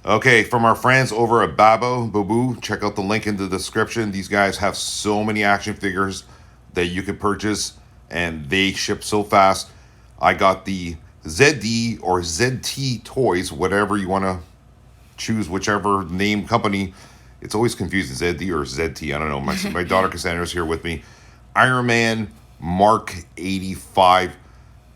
Okay, from our friends over at Boo, check out the link in the description. These guys have so many action figures that you can purchase, and they ship so fast. I got the ZD or ZT toys, whatever you want to choose, whichever name company. It's always confusing, ZD or ZT. I don't know. My daughter Cassandra is here with me. Iron Man Mark 85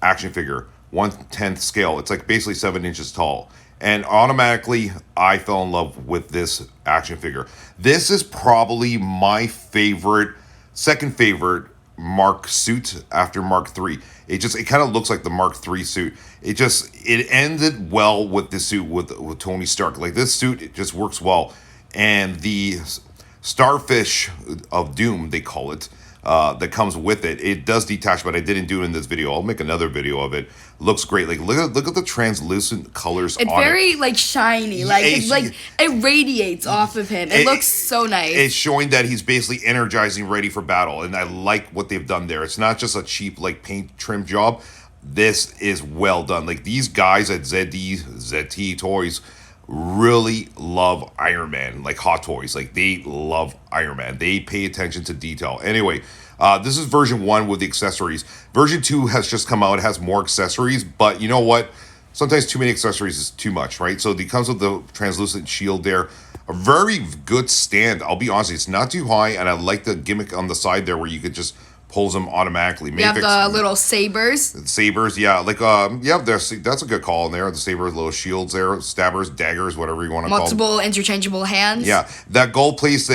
action figure, 1/10 scale. It's like basically 7 inches tall. And automatically, I fell in love with this action figure. This is probably my favorite, second favorite Mark suit after Mark 3. It kind of looks like the Mark 3 suit. It ended well with this suit with Tony Stark. Like this suit, it just works well. And the starfish of doom, they call it, that comes with it. It does detach, but I didn't do it in this video. I'll make another video of it. Looks great. Like look at the translucent colors It's on it. very like shiny. Like it radiates off of him. It looks so nice. It's showing that he's basically energizing, ready for battle, and I like what they've done there. It's not just a cheap like paint trim job. This is well done. Like these guys at ZT Toys really love Iron Man, like Hot Toys. Like they love Iron Man. They pay attention to detail. Anyway, this is version 1 with the accessories. Version 2 has just come out. It has more accessories, but you know what? Sometimes too many accessories is too much, right? So it comes with the translucent shield there. A very good stand. I'll be honest, it's not too high, and I like the gimmick on the side there where you could just pulls them automatically. You have the little sabers. Sabers, yeah, like that's a good call in there. The sabers, little shields there, stabbers, daggers, whatever you want to call them. Multiple interchangeable hands. Yeah, that gold piece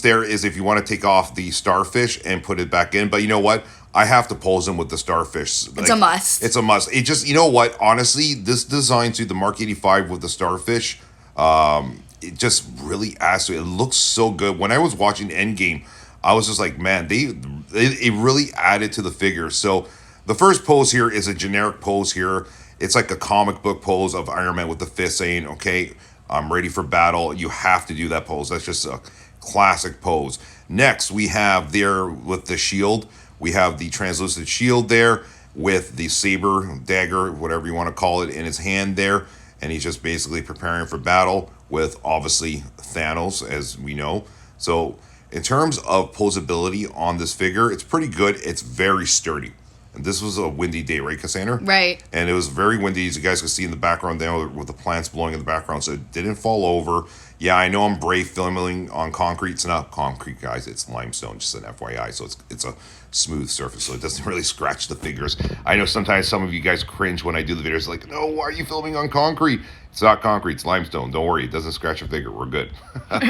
there is if you want to take off the starfish and put it back in. But you know what? I have to pose them with the starfish. It's a must. It's a must. It just, you know what? Honestly, this design to the Mark 85 with the starfish, it just really adds to it. It looks so good. When I was watching Endgame, I was just like, man, it really added to the figure. So the first pose here is a generic pose here. It's like a comic book pose of Iron Man with the fist saying, okay, I'm ready for battle. You have to do that pose. That's just a classic pose. Next, we have there with the shield. We have the translucent shield there with the saber, dagger, whatever you want to call it, in his hand there. And he's just basically preparing for battle with, obviously, Thanos, as we know. So in terms of posability on this figure, it's pretty good. It's very sturdy. And this was a windy day, right, Cassandra? Right. And it was very windy, as you guys can see in the background there with the plants blowing in the background, so it didn't fall over. Yeah, I know I'm brave filming on concrete. It's not concrete, guys. It's limestone, just an FYI. So it's a smooth surface, so it doesn't really scratch the figures. I know sometimes some of you guys cringe when I do the videos, like, no, why are you filming on concrete? It's not concrete, it's limestone. Don't worry, it doesn't scratch your figure. We're good. We're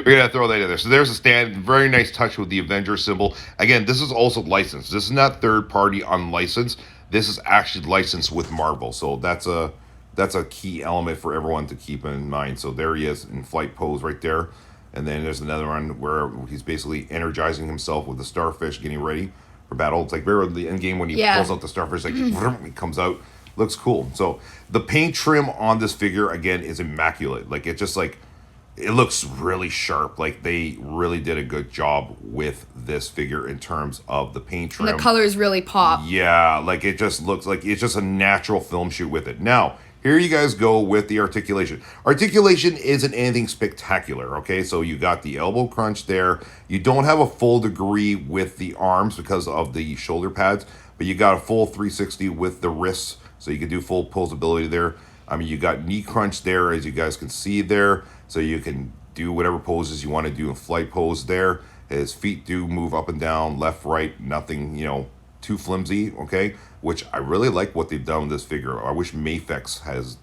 going to throw that in there. So there's a stand. Very nice touch with the Avengers symbol. Again, this is also licensed. This is not third-party unlicensed. This is actually licensed with Marvel. So that's a key element for everyone to keep in mind. So there he is in flight pose right there. And then there's another one where he's basically energizing himself with the starfish, getting ready for battle. It's like very the end game when he pulls out the starfish, like he comes out. Looks cool. So the paint trim on this figure, again, is immaculate. Like it just like, it looks really sharp. Like they really did a good job with this figure in terms of the paint trim. And the colors really pop. Yeah, like it just looks like it's just a natural film shoot with it. Now, here you guys go with the articulation. Articulation isn't anything spectacular, okay? So you got the elbow crunch there. You don't have a full degree with the arms because of the shoulder pads, but you got a full 360 with the wrists, so you can do full posability there. I mean, you got knee crunch there, as you guys can see there, so you can do whatever poses you want to do in flight pose there. His feet do move up and down, left, right, nothing, too flimsy, okay? Which I really like what they've done with this figure. I wish Mafex has,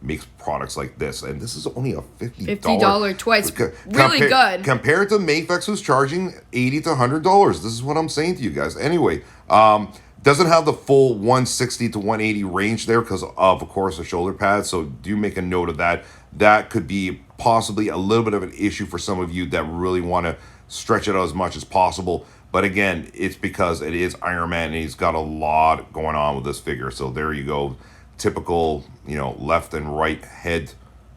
makes products like this. And this is only a $50 toy. It's really good. Compared to Mafex, who's charging $80 to $100. This is what I'm saying to you guys. Anyway, doesn't have the full 160 to 180 range there because of course, the shoulder pads. So do make a note of that. That could be possibly a little bit of an issue for some of you that really want to stretch it out as much as possible. But again, it's because it is Iron Man and he's got a lot going on with this figure. So there you go. Typical, left and right head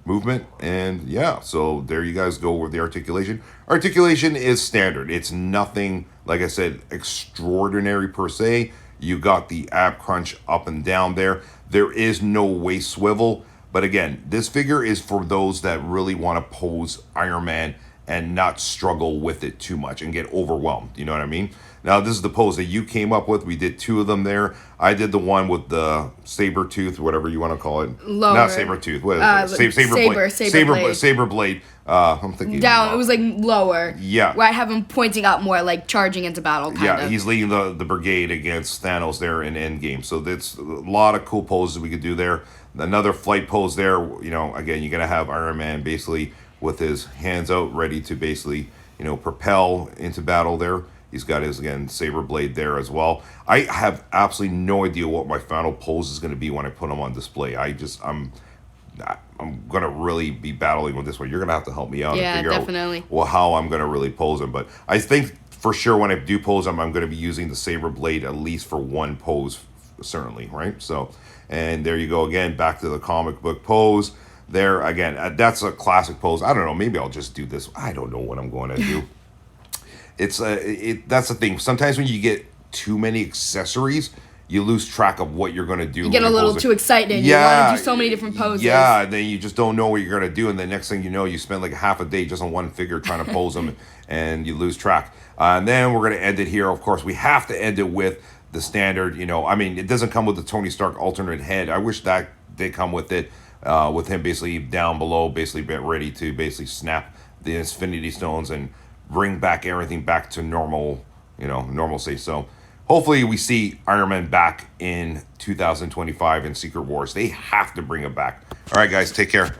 movement. And yeah, so there you guys go with the articulation. Articulation is standard. It's nothing, like I said, extraordinary per se. You got the ab crunch up and down there. There is no waist swivel. But again, this figure is for those that really want to pose Iron Man and not struggle with it too much and get overwhelmed. You know what I mean? Now, this is the pose that you came up with. We did 2 of them there. I did the one with the saber tooth, whatever you want to call it. Lower. Not saber tooth. What is it? Saber blade. I'm thinking down. It was like lower. Yeah. Where I have him pointing up more, like charging into battle. Kind of. He's leading the brigade against Thanos there in Endgame. So that's a lot of cool poses we could do there. Another flight pose there. You know, again, you're gonna have Iron Man basically with his hands out, ready to basically, you know, propel into battle there. He's got his, again, saber blade there as well. I have absolutely no idea what my final pose is going to be when I put him on display. I'm going to really be battling with this one. You're going to have to help me out and figure definitely. out how I'm going to really pose him. But I think for sure when I do pose him, I'm going to be using the saber blade at least for one pose, certainly, right? So, and there you go again, back to the comic book pose. There, again, that's a classic pose. I don't know, maybe I'll just do this. I don't know what I'm going to do. That's the thing. Sometimes when you get too many accessories, you lose track of what you're going to do. You get a little too excited. Yeah, you want to do so many different poses. Yeah, and then you just don't know what you're going to do. And the next thing you know, you spend like half a day just on one figure trying to pose them, and you lose track. And then we're going to end it here. Of course, we have to end it with the standard, you know, I mean, it doesn't come with the Tony Stark alternate head. I wish that did come with it, with him basically down below, basically ready to basically snap the Infinity Stones and bring back everything back to normal, you know, normalcy. So hopefully we see Iron Man back in 2025 in Secret Wars. They have to bring him back. All right, guys, take care.